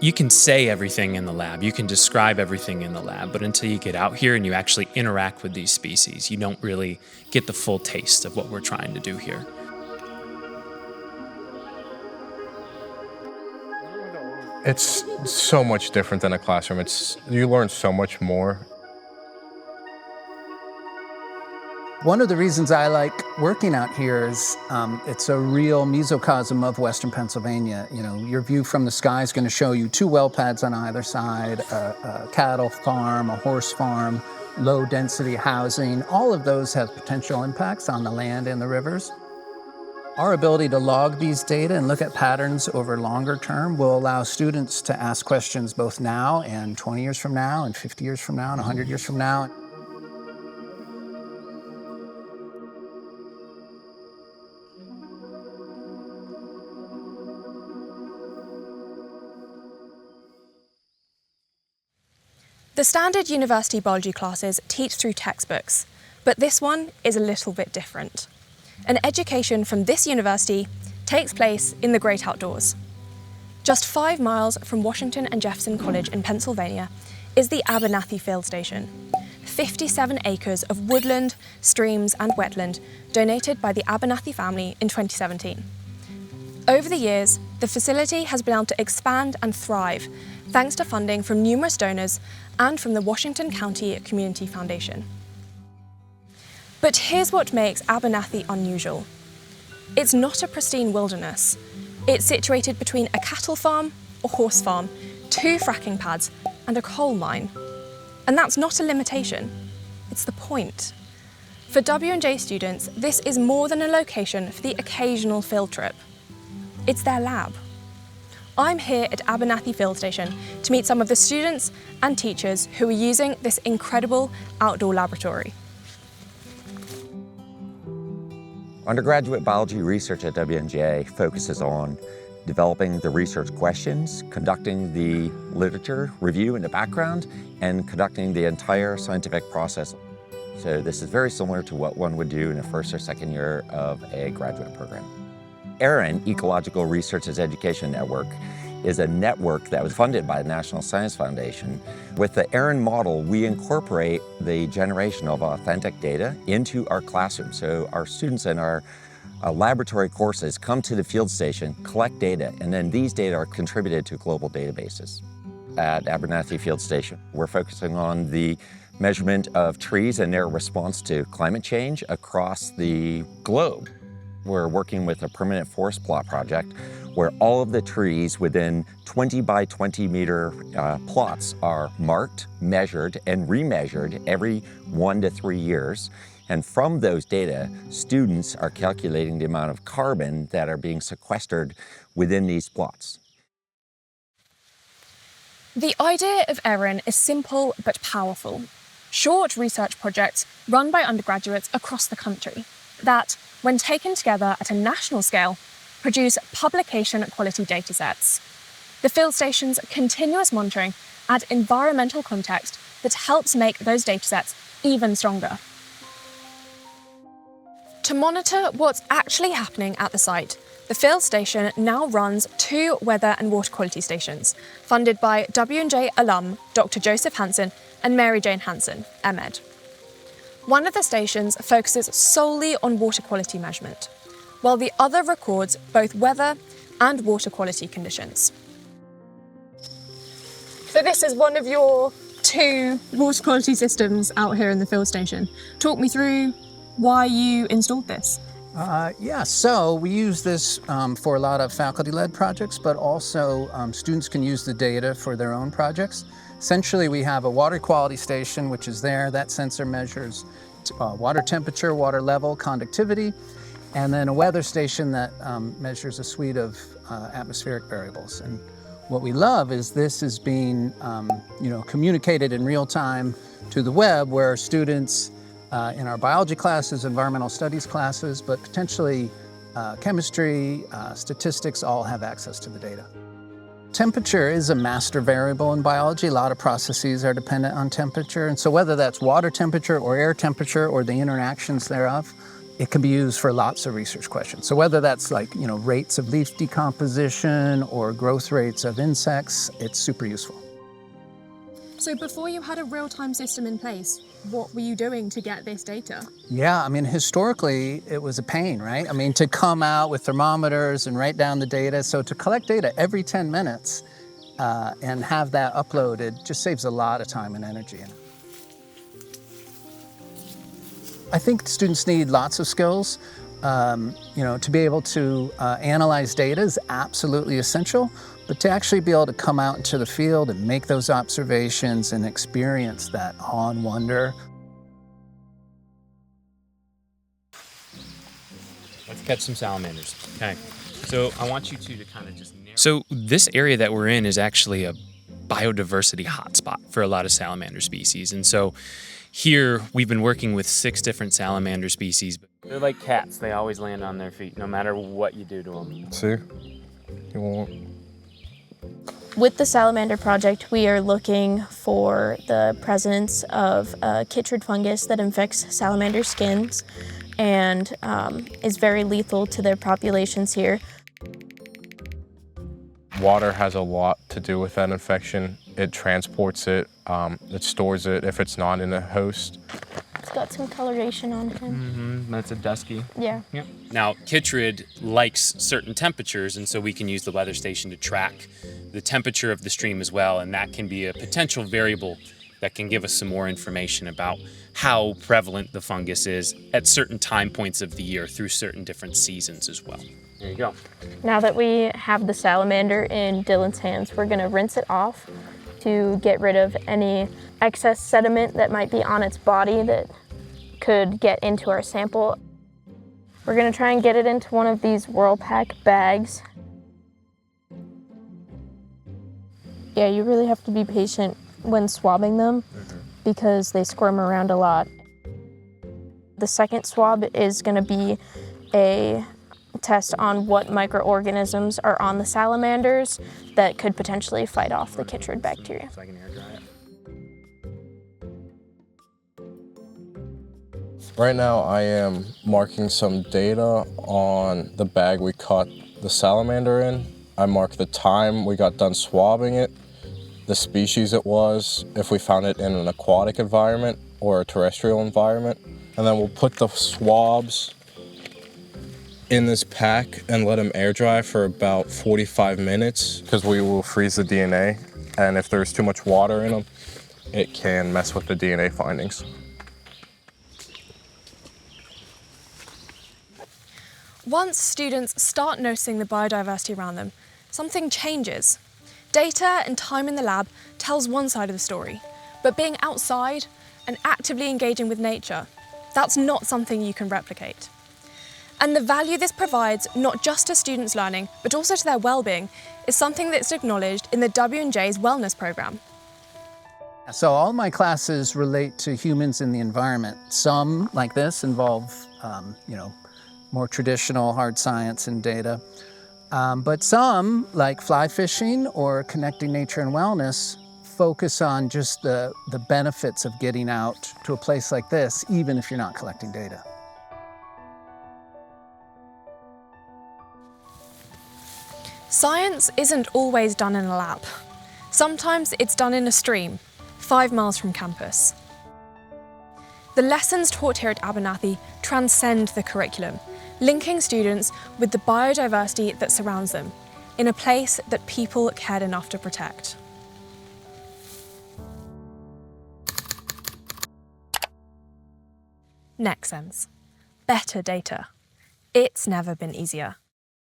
You can say everything in the lab, you can describe everything in the lab, but until you get out here and you actually interact with these species, you don't really get the full taste of what we're trying to do here. It's so much different than a classroom. You learn so much more. One of the reasons I like working out here is it's a real mesocosm of Western Pennsylvania. You know, your view from the sky is going to show you 2 well pads on either side, a cattle farm, a horse farm, low density housing. All of those have potential impacts on the land and the rivers. Our ability to log these data and look at patterns over longer term will allow students to ask questions both now and 20 years from now and 50 years from now and 100 years from now. The standard university biology classes teach through textbooks, but this one is a little bit different. An education from this university takes place in the great outdoors. Just 5 miles from Washington and Jefferson College in Pennsylvania is the Abernathy Field Station, 57 acres of woodland, streams and wetland donated by the Abernathy family in 2017. Over the years, the facility has been able to expand and thrive thanks to funding from numerous donors and from the Washington County Community Foundation. But here's what makes Abernathy unusual. It's not a pristine wilderness. It's situated between a cattle farm, a horse farm, 2 fracking pads, and a coal mine. And that's not a limitation, it's the point. For W&J students, this is more than a location for the occasional field trip. It's their lab. I'm here at Abernathy Field Station to meet some of the students and teachers who are using this incredible outdoor laboratory. Undergraduate biology research at W&J focuses on developing the research questions, conducting the literature review in the background, and conducting the entire scientific process. So this is very similar to what one would do in the 1st or 2nd year of a graduate program. EREN, Ecological Research Education Network, is a network that was funded by the National Science Foundation. With the EREN model, we incorporate the generation of authentic data into our classroom. So our students in our laboratory courses come to the field station, collect data, and then these data are contributed to global databases. At Abernathy Field Station, we're focusing on the measurement of trees and their response to climate change across the globe. We're working with a permanent forest plot project where all of the trees within 20 by 20 meter plots are marked, measured, and remeasured every 1 to 3 years. And from those data, students are calculating the amount of carbon that are being sequestered within these plots. The idea of EREN is simple but powerful. Short research projects run by undergraduates across the country that, when taken together at a national scale, produce publication-quality datasets. The field station's continuous monitoring adds environmental context that helps make those datasets even stronger. To monitor what's actually happening at the site, the field station now runs 2 weather and water quality stations, funded by W&J alum Dr. Joseph Hansen and Mary Jane Hansen, MEd. One of the stations focuses solely on water quality measurement, while the other records both weather and water quality conditions. So this is one of your 2 water quality systems out here in the field station. Talk me through why you installed this. So we use this for a lot of faculty-led projects, but also students can use the data for their own projects. Essentially, we have a water quality station, which is there. That sensor measures water temperature, water level, conductivity, and then a weather station that measures a suite of atmospheric variables. And what we love is this is being communicated in real time to the web, where students in our biology classes, environmental studies classes, but potentially chemistry, statistics, all have access to the data. Temperature is a master variable in biology. A lot of processes are dependent on temperature. And so whether that's water temperature or air temperature or the interactions thereof, it can be used for lots of research questions. So whether that's like, rates of leaf decomposition or growth rates of insects, it's super useful. So before you had a real-time system in place, what were you doing to get this data? Yeah, historically, it was a pain, right? To come out with thermometers and write down the data. So to collect data every 10 minutes and have that uploaded just saves a lot of time and energy. I think students need lots of skills. To be able to analyze data is absolutely essential, but to actually be able to come out into the field and make those observations and experience that awe and wonder. Let's catch some salamanders. Okay. So I want you two to kind of just narrow. So this area that we're in is actually a biodiversity hotspot for a lot of salamander species. And so here we've been working with 6 different salamander species. They're like cats. They always land on their feet no matter what you do to them. See? You won't. With the Salamander project, we are looking for the presence of a chytrid fungus that infects salamander skins and is very lethal to their populations here. Water has a lot to do with that infection. It transports it, it stores it if it's not in a host. It's got some coloration on him. That's a dusky. Yeah. Yep. Now, chytrid likes certain temperatures, and so we can use the weather station to track the temperature of the stream as well, and that can be a potential variable that can give us some more information about how prevalent the fungus is at certain time points of the year through certain different seasons as well. There you go. Now that we have the salamander in Dylan's hands, we're gonna rinse it off to get rid of any excess sediment that might be on its body that could get into our sample. We're gonna try and get it into one of these Whirlpack bags. Yeah, you really have to be patient when swabbing them because they squirm around a lot. The second swab is gonna be a test on what microorganisms are on the salamanders that could potentially fight off the chytrid bacteria. So I can air dry it. Right now I am marking some data on the bag we caught the salamander in. I marked the time we got done swabbing it, the species it was, if we found it in an aquatic environment or a terrestrial environment. And then we'll put the swabs in this pack and let them air dry for about 45 minutes because we will freeze the DNA. And if there's too much water in them, it can mess with the DNA findings. Once students start noticing the biodiversity around them, something changes. Data and time in the lab tells one side of the story, but being outside and actively engaging with nature, that's not something you can replicate. And the value this provides, not just to students' learning, but also to their well-being, is something that's acknowledged in the W&J's wellness program. So all my classes relate to humans in the environment. Some, like this, involve more traditional hard science and data. But some, like fly fishing or connecting nature and wellness, focus on just the benefits of getting out to a place like this, even if you're not collecting data. Science isn't always done in a lab. Sometimes it's done in a stream, 5 miles from campus. The lessons taught here at Abernathy transcend the curriculum, linking students with the biodiversity that surrounds them, in a place that people cared enough to protect. NexSens. Better data. It's never been easier.